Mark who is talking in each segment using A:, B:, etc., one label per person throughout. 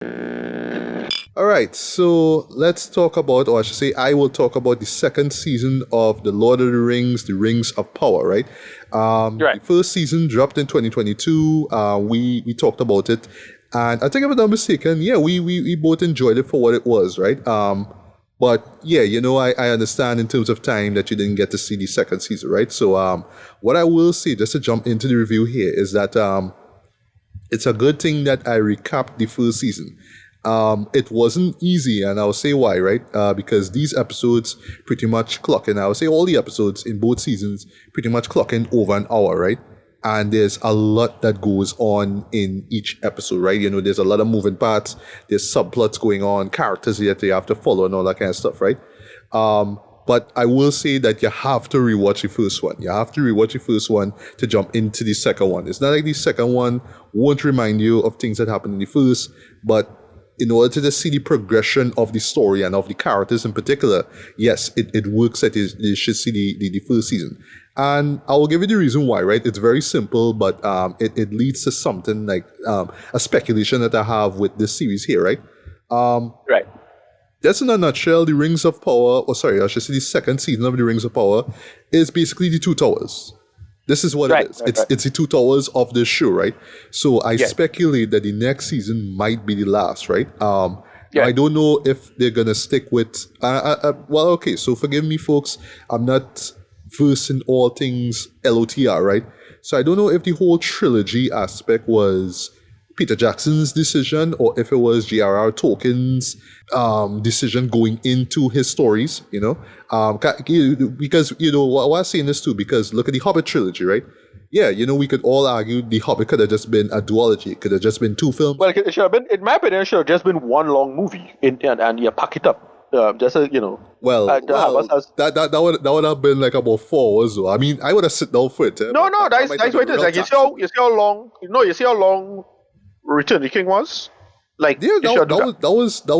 A: All right, so let's talk about, or I should say, I will talk about the second season of The Lord of the Rings, The Rings of Power, right? The
B: Right.
A: first season dropped in 2022. We talked about it. And I think if I'm not mistaken, yeah, we both enjoyed it for what it was, right? But yeah, I understand in terms of time that you didn't get to see the second season, right? So what I will say, just to jump into the review here, is that it's a good thing that I recapped the first season. It wasn't easy, and I'll say why, right? Because these episodes pretty much clock in. I'll say all the episodes in both seasons pretty much clock in over an hour, right? And there's a lot that goes on in each episode, right? There's a lot of moving parts, there's subplots going on, characters that you have to follow, and all that kind of stuff, right? But I will say that you have to rewatch the first one. You have to rewatch the first one to jump into the second one. It's not like the second one won't remind you of things that happened in the first, but in order to just see the progression of the story and of the characters in particular, yes, it works that you should see the first season. And I will give you the reason why, right? It's very simple, but it leads to something like a speculation that I have with this series here, right?
B: Right.
A: Just in a nutshell, the Rings of Power, or sorry, I should say the second season of the Rings of Power, is basically the Two Towers. This is what
B: Right.
A: it is.
B: Right.
A: It's the Two Towers of the show, right? So I
B: Yeah.
A: speculate that the next season might be the last, right?
B: Yeah.
A: I don't know if they're gonna stick with. Well, okay. So forgive me, folks. I'm not versed in all things LOTR, right? So I don't know if the whole trilogy aspect was Peter Jackson's decision or if it was J.R.R. Tolkien's decision going into his stories, because, why I'm saying this too, because look at the Hobbit trilogy, right? Yeah, we could all argue the Hobbit could have just been a duology. It could have just been two films.
B: Well, it should have been, in my opinion, it should have just been one long movie, and you pack it up. Just as
A: Well,
B: to have us as
A: that would have been like about 4 hours, though. I mean, I would have sit down for it.
B: no, that's
A: might have
B: what it
A: been
B: is.
A: real
B: Like you see how long Return of the King was. Like
A: Yeah,
B: you should do that.
A: that was
B: But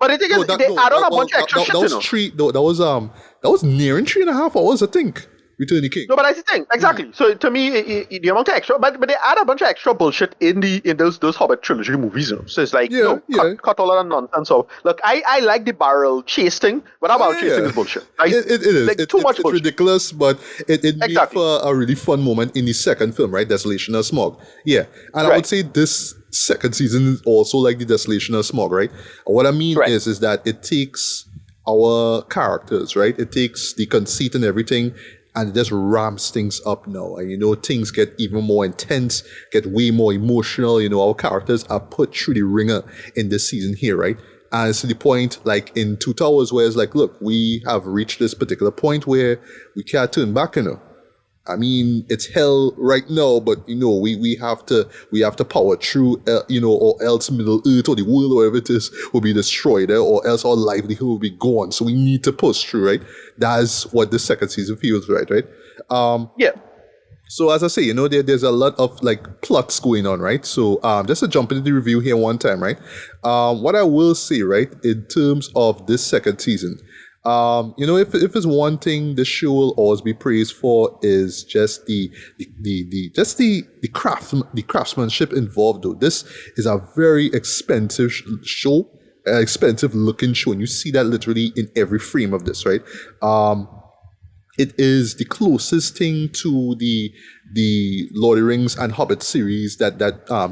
B: the thing is, they add on a bunch of extra shit.
A: that was three. No, that was nearing 3.5 hours, I think. Return of the King.
B: No, but that's the thing, exactly. So to me, the amount of extra, but they add a bunch of extra bullshit in those Hobbit trilogy movies. So it's like, cut all of that nonsense. So look, I like the barrel chase thing, but how about chasing is bullshit. Right?
A: It is.
B: Like, too much
A: it's
B: bullshit.
A: ridiculous, but it made
B: Exactly.
A: for a really fun moment in the second film, right? Desolation of Smog. Yeah, and I
B: Right.
A: would say this second season is also like the Desolation of Smog, right? What I mean
B: Right.
A: is that it takes our characters, right? It takes the conceit and everything, and it just ramps things up now. And things get even more intense, get way more emotional. Our characters are put through the ringer in this season here, right? And it's to the point, like in Two Towers, where it's like, look, we have reached this particular point where we can't turn back, I mean, it's hell right now, but we have to power through, or else Middle Earth or the world or whatever it is will be destroyed, or else our livelihood will be gone. So we need to push through, right? That's what the second season feels, right?
B: Yeah.
A: So as I say, there's a lot of like plots going on, right? So just to jump into the review here one time, right? What I will say, right, in terms of this second season. If it's one thing the show will always be praised for is just the craftsmanship involved. Though this is a very expensive show, expensive looking show, and you see that literally in every frame of this, right? It is the closest thing to the Lord of the Rings and Hobbit series that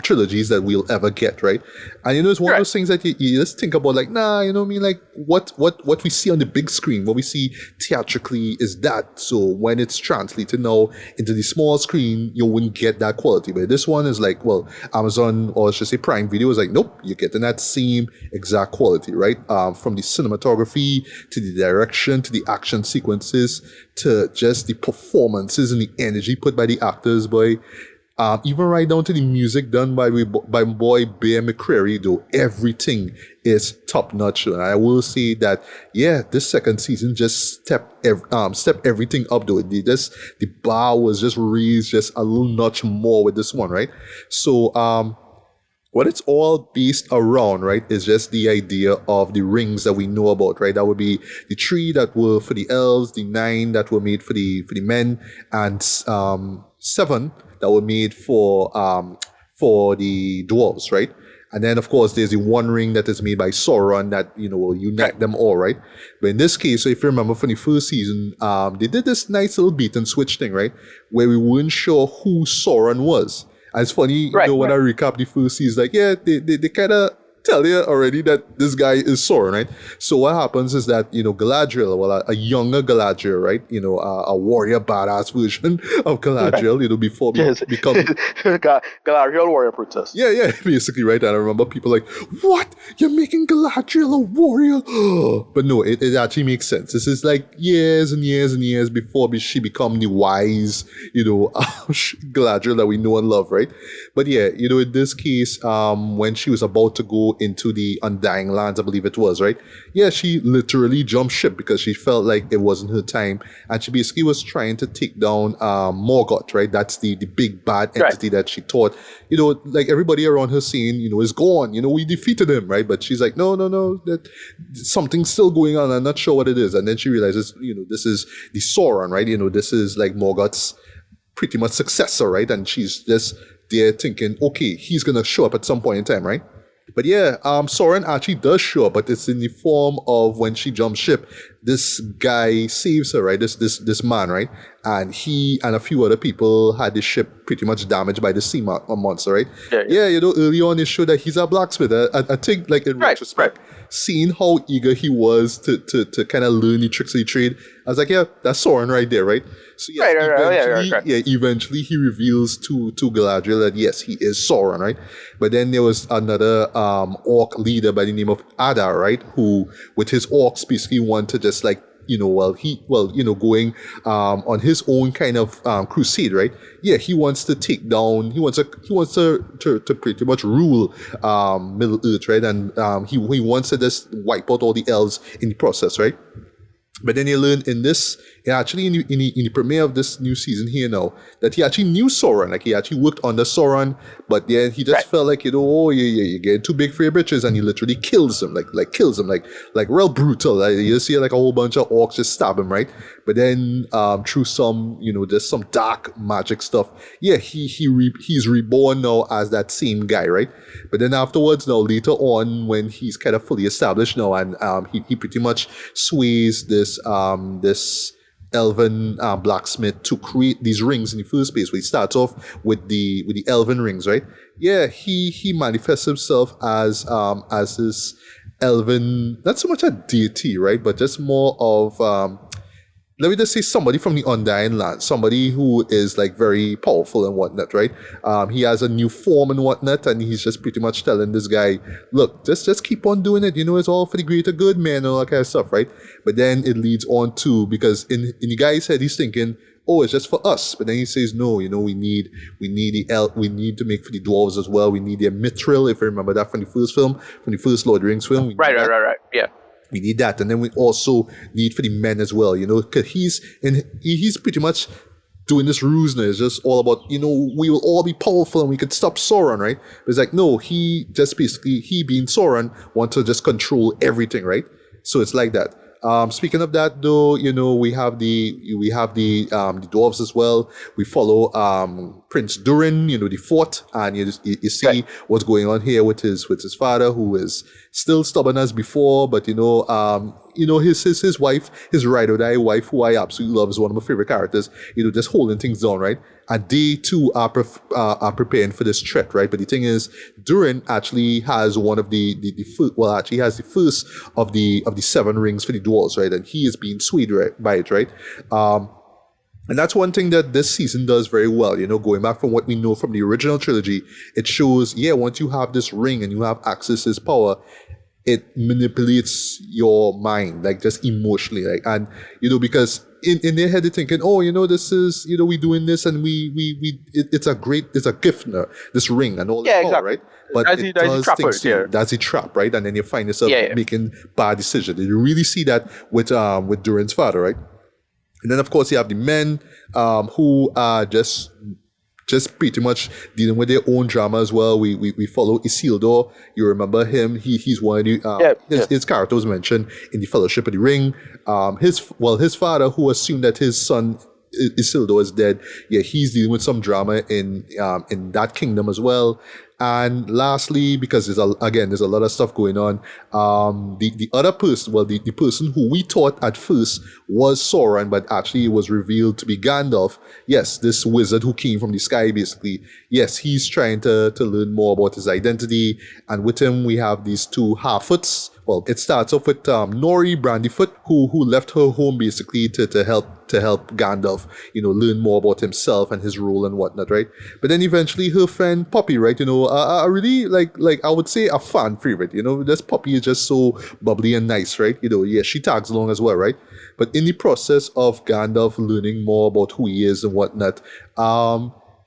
A: trilogies that we'll ever get, right? And it's one of those things that you just think about, like, like what we see on the big screen, what we see theatrically is that. So when it's translated now into the small screen, you wouldn't get that quality. But this one is like, well, Amazon, or I should say Prime Video, is like, nope, you're getting that same exact quality, right? From the cinematography to the direction to the action sequences to just the performances and the energy put by the actors, boy. Even right down to the music done by boy Bear McCreary, though everything is top notch. And I will say that, yeah, this second season just stepped everything up, though. The bar was just raised just a little notch more with this one, right? So what it's all based around, right, is just the idea of the rings that we know about, right? That would be the 3 that were for the elves, the 9 that were made for the men, and 7 that were made for the dwarves, right? And then, of course, there's the one ring that is made by Sauron that, will unite them all, right? But in this case, so if you remember from the first season, they did this nice little beat and switch thing, right? Where we weren't sure who Sauron was. And it's funny, when I recap the first season, like, yeah, they kind of tell you already that this guy is Sauron, right? So what happens is that, Galadriel, well, a younger Galadriel, right? A warrior badass version of Galadriel, before become...
B: Galadriel warrior princess.
A: Yeah, basically, right? And I remember people like, what? You're making Galadriel a warrior? But no, it actually makes sense. This is like years and years and years before she become the wise, Galadriel that we know and love, right? But yeah, in this case, when she was about to go into the Undying Lands, I believe it was, right? Yeah, she literally jumped ship because she felt like it wasn't her time. And she basically was trying to take down Morgoth, right? That's the big bad entity that she thought, like everybody around her saying, is gone. We defeated him, right? But she's like, no, that something's still going on. I'm not sure what it is. And then she realizes, this is the Sauron, right? This is like Morgoth's pretty much successor, right? And she's just there thinking, okay, he's going to show up at some point in time, right? But yeah, Sauron actually does show up, but it's in the form of when she jumps ship, this guy saves her, right? This man, right? And he and a few other people had the ship pretty much damaged by the sea monster, right? Yeah, early on it showed that he's a blacksmith. I think, like, in retrospect, seeing how eager he was to kind of learn the tricks of the trade, I was like, yeah, that's Sauron right there, right? So eventually he reveals to Galadriel that yes, he is Sauron, right? But then there was another orc leader by the name of Adar, right? Who, with his orcs, basically want to just like, going on his own kind of crusade, right? Yeah, he wants to take down. He wants to pretty much rule Middle Earth, right? And he wants to just wipe out all the elves in the process, right? But then you learn in this, actually in the premiere of this new season here now, that he actually knew Sauron. Like, he actually worked under Sauron, but then he just felt like, you're getting too big for your britches, and he literally kills him, like real brutal. Like, you see like a whole bunch of orcs just stab him, right? But then through some, there's some dark magic stuff. Yeah, he's reborn now as that same guy, right? But then afterwards, now later on, when he's kind of fully established now, and he pretty much sways this elven blacksmith to create these rings in the first place. Where he starts off with the elven rings, right? Yeah, he manifests himself as this elven, not so much a deity, right? But just more of let me just say somebody from the Undying Land, somebody who is like very powerful and whatnot, right? He has a new form and whatnot, and he's just pretty much telling this guy, look, just keep on doing it. It's all for the greater good, man, and all that kind of stuff, right? But then it leads on to, because in the guy's head, he's thinking, oh, it's just for us. But then he says, no, we need to make for the dwarves as well. We need their mithril, if you remember that from the first film, from the first Lord of the Rings film.
B: Right, yeah.
A: We need that, and then we also need for the men as well, because he's pretty much doing this ruse now. It's just all about, we will all be powerful and we could stop Sauron, right? But it's like, no, he just basically, he being Sauron, wants to just control everything, right? So it's like that. Speaking of that, though, we have the dwarves as well. We follow Prince Durin, the fourth, and you see what's going on here with his father, who is still stubborn as before, but his wife, his ride or die wife, who I absolutely love, is one of my favorite characters. Just holding things down, right? And they too are preparing for this threat, right? But the thing is, Durin actually has one of he has the first of the 7 rings for the dwarves, right? And he is being swayed by it, right? And that's one thing that this season does very well, going back from what we know from the original trilogy. It shows, once you have this ring and you have access to his power, it manipulates your mind, like just emotionally, like, and because in their head they're thinking, this is, we doing this, and it's a gift now, this ring and all this power, right? But it does things to you. That's a trap, right? And then you find yourself making bad decisions. You really see that with Durin's father, right? And then of course you have the men who are just pretty much dealing with their own drama as well. We follow Isildur. You remember him? He's one of the his character was mentioned in the Fellowship of the Ring. His father, who assumed that his son Isildur is dead. Yeah, he's dealing with some drama in that kingdom as well. And lastly, because there's a lot of stuff going on, the other person, well, the person who we thought at first was Sauron, but actually it was revealed to be Gandalf. Yes, this wizard who came from the sky, basically. Yes, he's trying to learn more about his identity, and with him we have these two Harfoots. Well, it starts off with Nori Brandyfoot, who left her home basically to help Gandalf, learn more about himself and his role and whatnot, right? But then eventually her friend Poppy, right? I really like I would say a fan favorite. This Poppy is just so bubbly and nice, right? Yeah, she tags along as well, right? But in the process of Gandalf learning more about who he is and whatnot,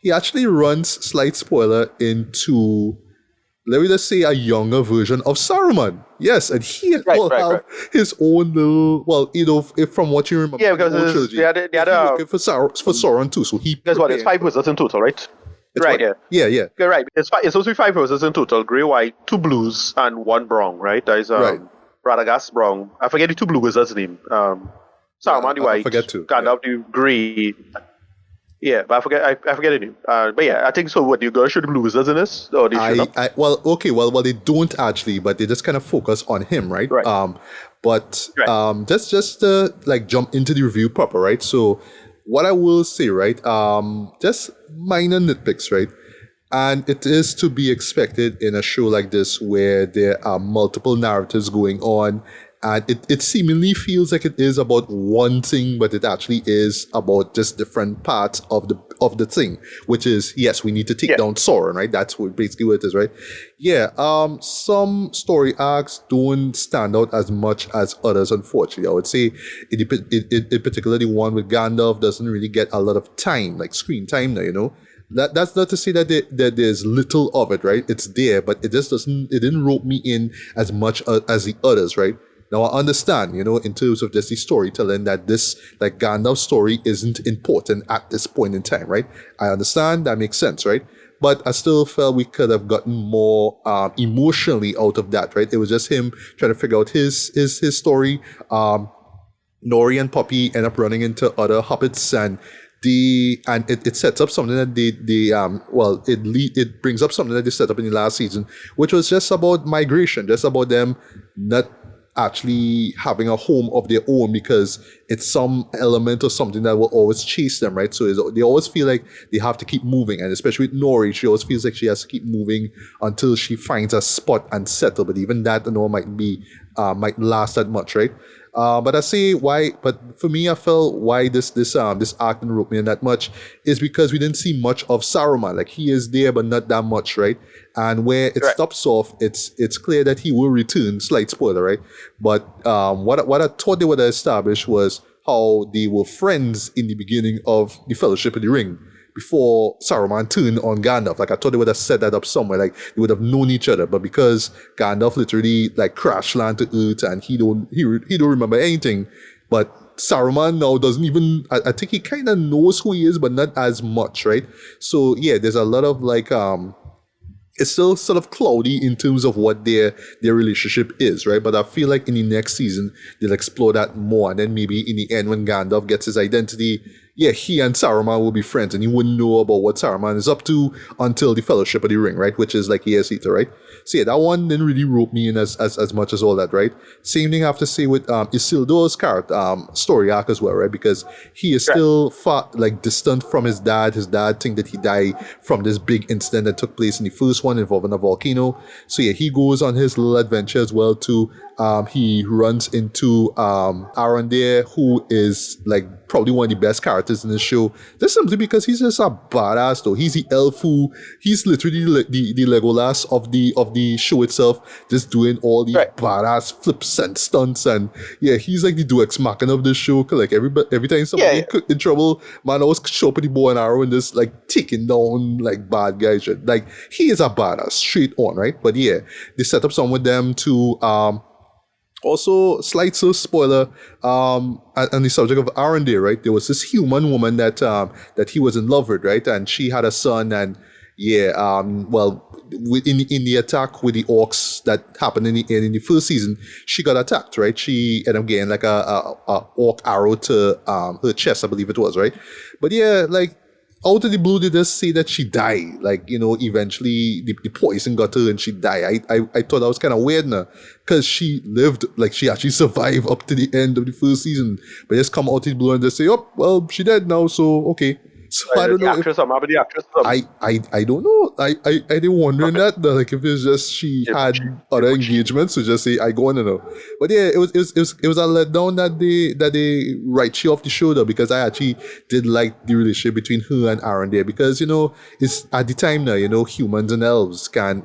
A: he actually runs, slight spoiler, into, let me just say, a younger version of Saruman. Yes, and he will have his own little, well, if from what you remember,
B: because the trilogy, they had
A: looking for Sauron too. So he.
B: Guess what? It's 5 wizards in total, right?
A: It's right.
B: What?
A: Yeah.
B: You're right. It's supposed to be 5 wizards in total: grey, white, 2 blues, and 1 brown. Right? That is Radagast brown. I forget the 2 blue wizards' name. Saruman the white. I forget too. Gandalf the grey. Yeah, but I forget the name. But yeah, I think so. What, you guys show the blue wizards in this? Or they
A: well, they don't actually, but they just kind of focus on him, right? Just to like jump into the review proper, right? So what I will say, right? Just minor nitpicks, right? And it is to be expected in a show like this where there are multiple narratives going on. And it seemingly feels like it is about one thing, but it actually is about just different parts of the thing, which is, yes, we need to take down Sauron, right? That's basically what it is, right? Yeah, some story arcs don't stand out as much as others, unfortunately. I would say, in particular, the one with Gandalf doesn't really get a lot of time, like screen time now, That's not to say that there's little of it, right? It's there, but it didn't rope me in as much as the others, right? Now, I understand, in terms of just the storytelling, that this, like, Gandalf's story isn't important at this point in time, right? I understand, that makes sense, right? But I still felt we could have gotten more emotionally out of that, right? It was just him trying to figure out his story. Nori and Poppy end up running into other hobbits, and it sets up something that it brings up something that they set up in the last season, which was just about migration, just about them not actually having a home of their own, because it's some element or something that will always chase them, right? So they always feel like they have to keep moving, and especially with Nori, she always feels like she has to keep moving until she finds a spot and settle. But even that, might last that much, right? But I say why. But for me, I felt why this arc didn't rope me in that much is because we didn't see much of Saruman. Like, he is there, but not that much, right? And where it stops off, it's clear that he will return. Slight spoiler, right? But what I thought they would have established was how they were friends in the beginning of the Fellowship of the Ring, before Saruman turned on Gandalf. Like, I thought they would have set that up somewhere. Like, they would have known each other. But because Gandalf literally, like, crash land to Earth and he don't remember anything. But Saruman now doesn't even, I think he kind of knows who he is, but not as much, right? So yeah, there's a lot of like, it's still sort of cloudy in terms of what their relationship is, right? But I feel like in the next season, they'll explore that more. And then maybe in the end, when Gandalf gets his identity, yeah, he and Saruman will be friends, and he wouldn't know about what Saruman is up to until the Fellowship of the Ring, right? Which is like years later, right? So yeah, that one didn't really rope me in as much as all that, right? Same thing I have to say with Isildur's character, story arc as well, right? Because he is still far, like, distant from his dad. His dad think that he died from this big incident that took place in the first one involving a volcano. So yeah, he goes on his little adventure as well too. He runs into Arondir, who is like probably one of the best characters in the show, just simply because he's just a badass though. He's the elf who, he's literally the Legolas of the show itself, just doing all these badass flips and stunts, and yeah, he's like the Deus Machina of this show. Like every time somebody in trouble, man always show up with the bow and arrow and just like taking down like bad guys. Like, he is a badass straight on, right? But yeah, they set up some with them to also, slight spoiler, on the subject of Arondir, right? There was this human woman that he was in love with, right? And she had a son, and yeah, in the attack with the orcs that happened in the first season, she got attacked, right? She ended up getting like a orc arrow to her chest, I believe it was, right? But yeah, like, out of the blue, they just say that she died. Like, eventually the poison got her and she died. I thought that was kind of weird now. Because she lived, like, she actually survived up to the end of the first season. But just come out of the blue and just say, oh, well, she dead now, so okay. So I don't know.
B: The actress.
A: I don't know. I didn't wondering that. Like, if it's just she had other engagements, so just say I go on and know. But yeah, it was a letdown that they write she off the show though, because I actually did like the relationship between her and Aaron there, because it's at the time now, humans and elves can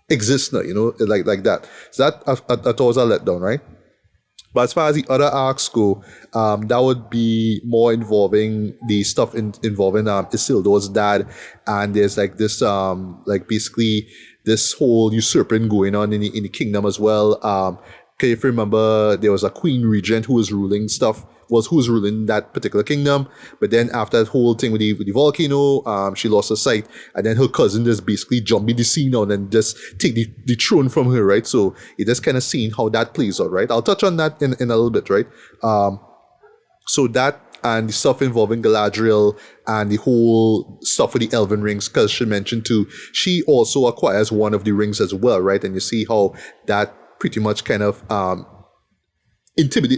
A: exist now, like that. So that I thought was a letdown, right? But as far as the other arcs go, that would be more involving the stuff involving Isildur's dad, and there's like this like basically this whole usurping going on in the kingdom as well. If you remember, there was a queen regent who was ruling that particular kingdom. But then after that whole thing with the volcano, she lost her sight, and then her cousin just basically jumped in the scene on and just take the throne from her, right? So it just kind of seeing how that plays out, right? I'll touch on that in a little bit, right? So that and the stuff involving Galadriel and the whole stuff with the Elven rings, because she mentioned too, she also acquires one of the rings as well, right? And you see how that pretty much kind of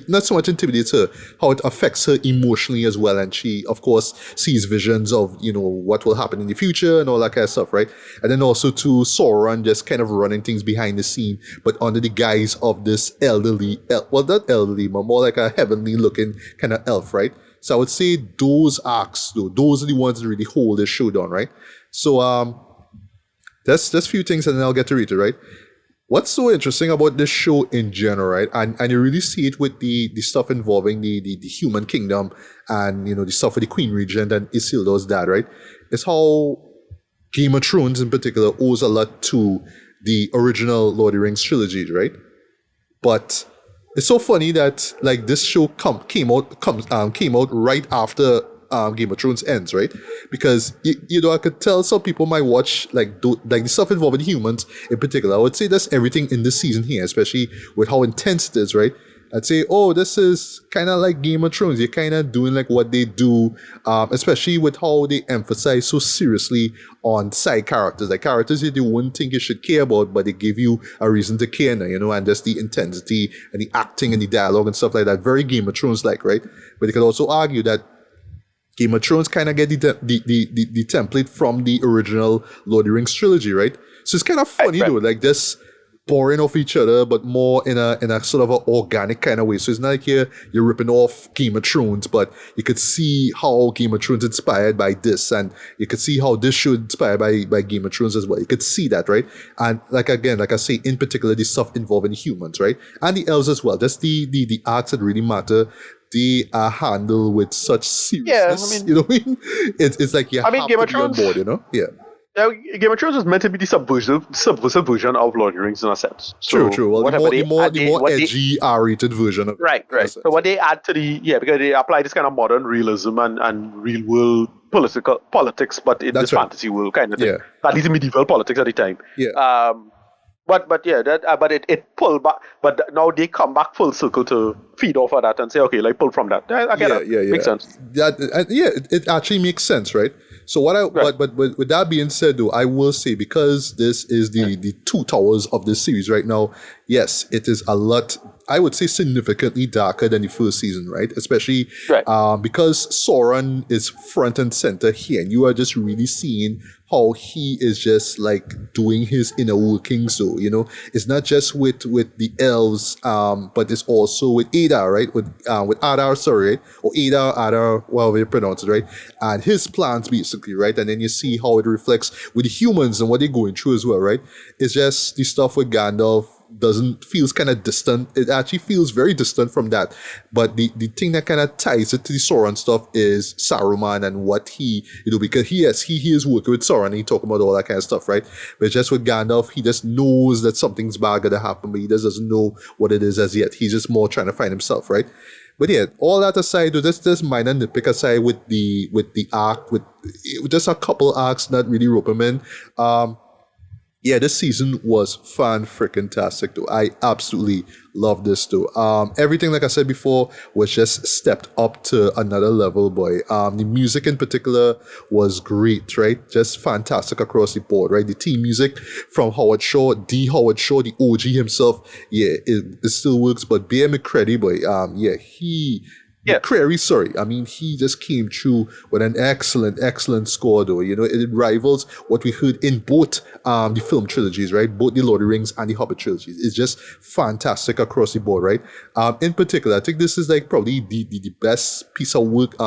A: not so much intimidates her, how it affects her emotionally as well. And she, of course, sees visions of, what will happen in the future and all that kind of stuff, right? And then also to Sauron just kind of running things behind the scene, but under the guise of this elderly, not elderly, but more like a heavenly looking kind of elf, right? So I would say those arcs, though, those are the ones that really hold this show down, right? So that's a few things, and then I'll get to read it, right? What's so interesting about this show in general, right? And you really see it with the stuff involving the human kingdom and, the stuff with the Queen Regent and Isildur's dad, right? Is how Game of Thrones in particular owes a lot to the original Lord of the Rings trilogy, right? But it's so funny that like this show came out right after Game of Thrones ends, right? Because I could tell some people might watch like the stuff involving humans in particular. I would say that's everything in this season here, especially with how intense it is, right? I'd say, oh, this is kind of like Game of Thrones. You're kind of doing like what they do, especially with how they emphasize so seriously on side characters, like characters that you wouldn't think you should care about, but they give you a reason to care now, and just the intensity and the acting and the dialogue and stuff like that. Very Game of Thrones like, right? But you could also argue that Game of Thrones kind of get the template from the original Lord of the Rings trilogy, right? So it's kind of funny though, like this boring off each other, but more in a sort of an organic kind of way. So it's not like you're ripping off Game of Thrones, but you could see how Game of Thrones inspired by this, and you could see how this show inspired by Game of Thrones as well. You could see that, right? And like I say, in particular, the stuff involving humans, right? And the elves as well. That's the arcs that really matter. They are handled with such seriousness. You know what I mean? It's like you have to be on board, Yeah.
B: Game of Thrones is meant to be the subversive version of Lord of the Rings in a sense.
A: So true. Well, the more edgy, R-rated version of
B: right. So what they add to because they apply this kind of modern realism and real world politics, but in this fantasy world kind of thing. Yeah. At least medieval politics at the time.
A: Yeah.
B: But it pulled back. But now they come back full circle to feed off of that and say, okay, like pull from that. I get that. Yeah. Makes sense.
A: It actually makes sense, right? So but with that being said, though, I will say, because this is the two towers of this series right now, yes, it is a lot, I would say, significantly darker than the first season, right? Especially because Sauron is front and center here, and you are just really seeing how he is just like doing his inner workings. So, it's not just with the elves, but it's also with Adar, right? With Adar, sorry, right? Or Adar, however you pronounce it, right? And his plans, basically, right? And then you see how it reflects with the humans and what they're going through as well, right? It's just the stuff with Gandalf feels kind of distant. It actually feels very distant from that. But the thing that kind of ties it to the Sauron stuff is Saruman and what he, because he is working with Sauron and he talking about all that kind of stuff, right? But just with Gandalf, he just knows that something's bad gonna happen, but he just doesn't know what it is as yet. He's just more trying to find himself, right? But yeah, all that aside, this minor nitpick aside with the arc, with just a couple arcs not really rope him in. Yeah, this season was fan-freaking-tastic though. I absolutely love this though. Everything, like I said before, was just stepped up to another level, boy. The music in particular was great, right? Just fantastic across the board, right? The team music from Howard Shaw, Howard Shaw, the OG himself, yeah, it still works. But Bear McCready, boy, yeah,
B: Yeah.
A: McCreary, sorry. I mean, he just came through with an excellent score, though. You know, it rivals what we heard in both the film trilogies, right? Both the Lord of the Rings and the Hobbit trilogies. It's just fantastic across the board, right? In particular, I think this is like probably the best piece of work,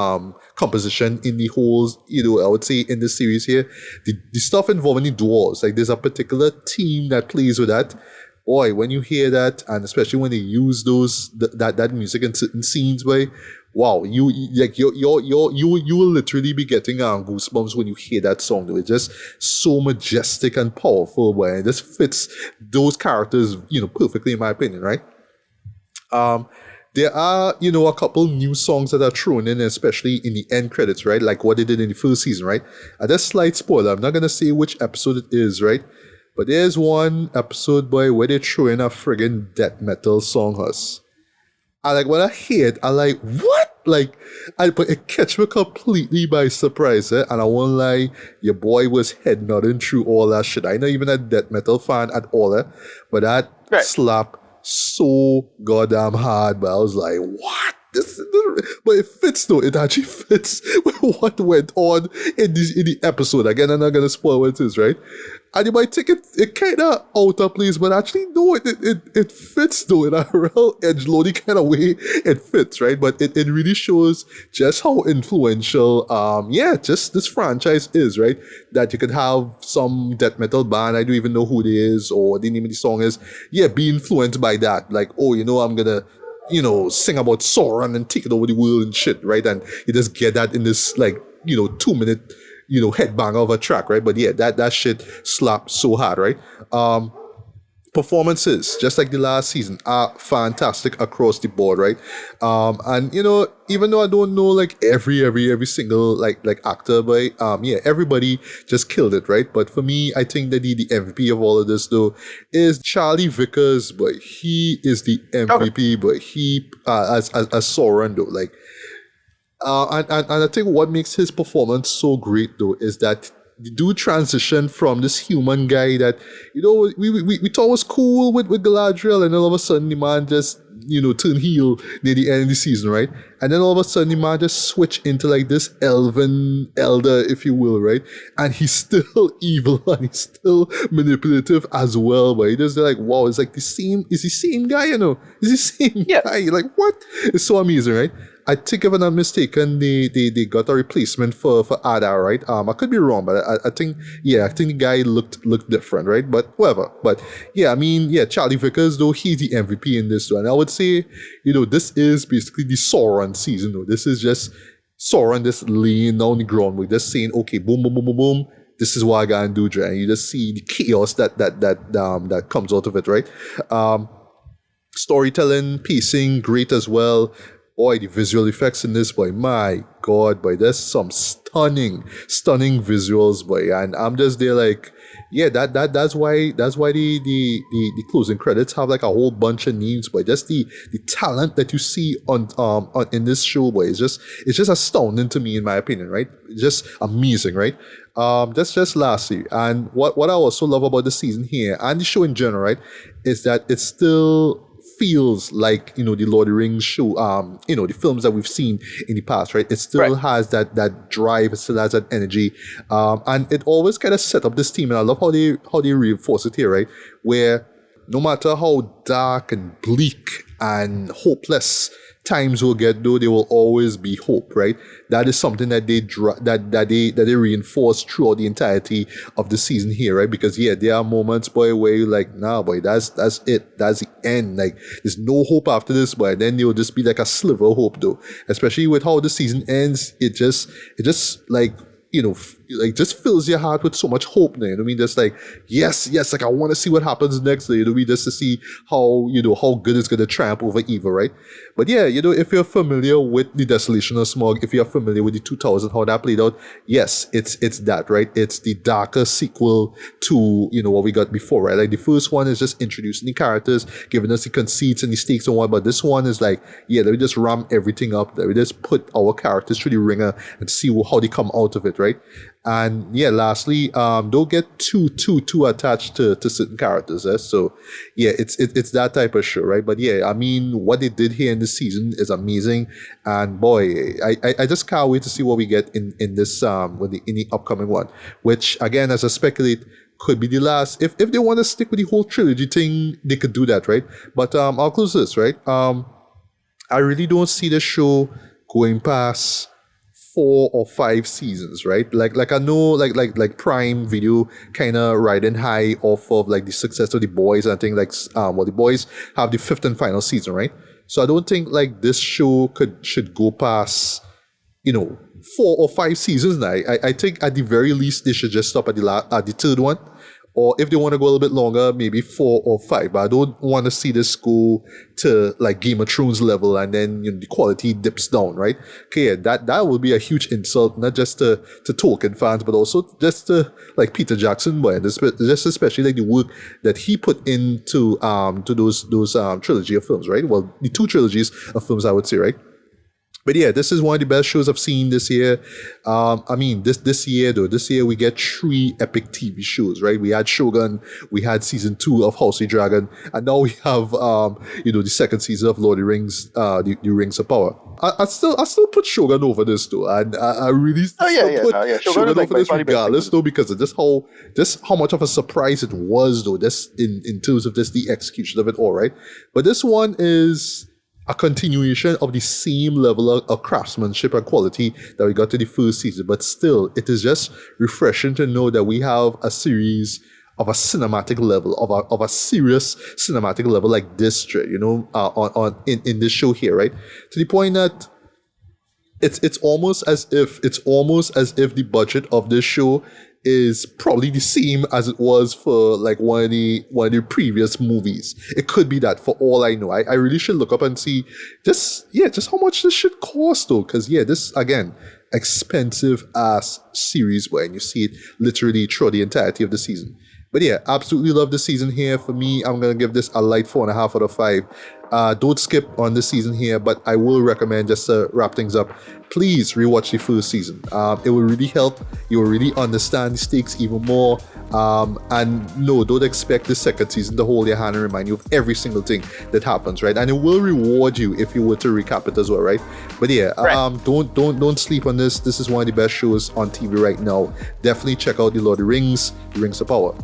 A: composition in the whole, you know, I would say in this series here. The stuff involving the dwarves, like there's a particular team that plays with that. Boy, when you hear that, and especially when they use that music in certain scenes, way, wow, you will literally be getting goosebumps when you hear that song. Though it's just so majestic and powerful, boy. It just fits those characters, you know, perfectly in my opinion, right? There are, you know, a couple new songs that are thrown in, especially in the end credits, right? Like what they did in the first season, right? Just slight spoiler. I'm not gonna say which episode it is, right? But there's one episode, boy, where they throw in a friggin' death metal song, us. I like when I hear it, I like, what? Like, but it catch me completely by surprise, eh? And I won't lie, your boy was head nodding through all that shit. I'm not even a death metal fan at all, eh? But that slap so goddamn hard, but I was like, what? But it fits though. It actually fits with what went on in the episode. Again, I'm not gonna spoil what it is, right? And you might take it kind of out of place, but actually no, it fits though in a real edgelordy kind of way. It fits, right? But it really shows just how influential, just this franchise is, right? That you could have some death metal band, I don't even know who it is or what the name of the song is. Yeah, be influenced by that. Like, oh, you know, I'm gonna, you know, sing about Sauron and take it over the world and shit, right? And you just get that in this, like, you know, 2 minute, you know, headbanger of a track, right? But yeah, that shit slaps so hard, right? Performances, just like the last season, are fantastic across the board, right? And you know, even though I don't know like every single like actor, but everybody just killed it, right? But for me, I think that the MVP of all of this though is Charlie Vickers, but he is the MVP, but he as Sauron though, like. And I think what makes his performance so great though is that the dude transition from this human guy that, you know, we thought was cool with Galadriel, and then all of a sudden the man just, you know, turn heel near the end of the season, right? And then all of a sudden the man just switch into like this elven elder, if you will, right? And he's still evil and he's still manipulative as well, but he just like, wow, it's like the same guy, you know? It's the same guy. Like, what? It's so amazing, right? I think if I'm not mistaken, they got a replacement for J.R.R, right? I could be wrong, but I think the guy looked different, right? But whatever. But yeah, I mean, yeah, Charlie Vickers though, he's the MVP in this one. I would say, you know, this is basically the Sauron season though. This is just Sauron just laying down the ground with just saying, okay, boom, boom, boom, boom, boom. This is what I gotta do, Dre. And you just see the chaos that comes out of it, right? Storytelling, pacing, great as well. Boy, the visual effects in this, boy, my God, boy, there's some stunning visuals, boy, and I'm just there like, yeah, that's why the closing credits have like a whole bunch of names, boy. Just the talent that you see on in this show, boy, it's just astounding to me in my opinion, right? It's just amazing, right? Just lastly, and what I also love about the season here and the show in general, right, is that it's still feels like, you know, the Lord of the Rings show, you know, the films that we've seen in the past, right? It still has that drive, it still has that energy, and it always kind of set up this team, and I love how they reinforce it here, right? Where no matter how dark and bleak and hopeless times will get, though, there will always be hope, right? That is something that they reinforce throughout the entirety of the season here, right? Because yeah, there are moments, boy, where you're like, nah, boy, that's it, that's the end. Like, there's no hope after this, boy. Then there will just be like a sliver of hope, though. Especially with how the season ends, it just like, you know, like just fills your heart with so much hope. You know what I mean? Just like yes, like I want to see what happens next. You know what I mean? Just to see how how good it's gonna triumph over evil, right? But yeah, if you're familiar with the Desolation of Smog, if you're familiar with the 2000, how that played out, yes, it's that, right? It's the darker sequel to what we got before, right? Like the first one is just introducing the characters, giving us the conceits and the stakes and what, but this one is like, yeah, let me just ram everything up. Let me just put our characters through the ringer and see how they come out of it, right? And yeah, lastly, don't get too attached to certain characters. So yeah, it's that type of show, right? But yeah, I mean, what they did here in this season is amazing, and boy, I just can't wait to see what we get in this in the upcoming one. Which again, as I speculate, could be the last. If they want to stick with the whole trilogy thing, they could do that, right? But I'll close this, right? I really don't see the show going past 4 or 5 seasons, right? Like I know like Prime Video kind of riding high off of like the success of The Boys, and I think like The Boys have the 5th and final season, right? So I don't think like this show should go past 4 or 5 seasons now. I think at the very least they should just stop at the 3rd one, or if they want to go a little bit longer, maybe 4 or 5. But I don't want to see this go to like Game of Thrones level and then the quality dips down, right? Okay, that will be a huge insult, not just to Tolkien fans, but also just to like Peter Jackson, but just especially like the work that he put into to those trilogy of films, right? Well, the 2 trilogies of films, I would say, right? But yeah, this is one of the best shows I've seen this year. I mean, this year we get 3 epic TV shows, right? We had Shogun, we had season 2 of House of Dragon, and now we have the 2nd season of Lord of the Rings, the Rings of Power. I still put Shogun over this though, and I really put Shogun over this regardless though, because of just how much of a surprise it was though. This in terms of just the execution of it all, right? But this one is a continuation of the same level of craftsmanship and quality that we got to the first season. But still, it is just refreshing to know that we have a series of a cinematic level, of a serious cinematic level like this, in this show here, right? To the point that it's almost as if the budget of this show is probably the same as it was for like one of the previous movies. It could be that, for all I know. I really should look up and see just how much this should cost though, because this again, expensive ass series when you see it literally throughout the entirety of the season. But yeah, absolutely love the season here. For me, I'm gonna give this a light 4.5 out of 5. Don't skip on this season here, but I will recommend, just to wrap things up, please rewatch the first season. It will really help. You will really understand the stakes even more. And no, don't expect the second season to hold your hand and remind you of every single thing that happens, right? And it will reward you if you were to recap it as well, right? But yeah, right. Don't sleep on this. This is one of the best shows on TV right now. Definitely check out the Lord of the Rings, The Rings of Power.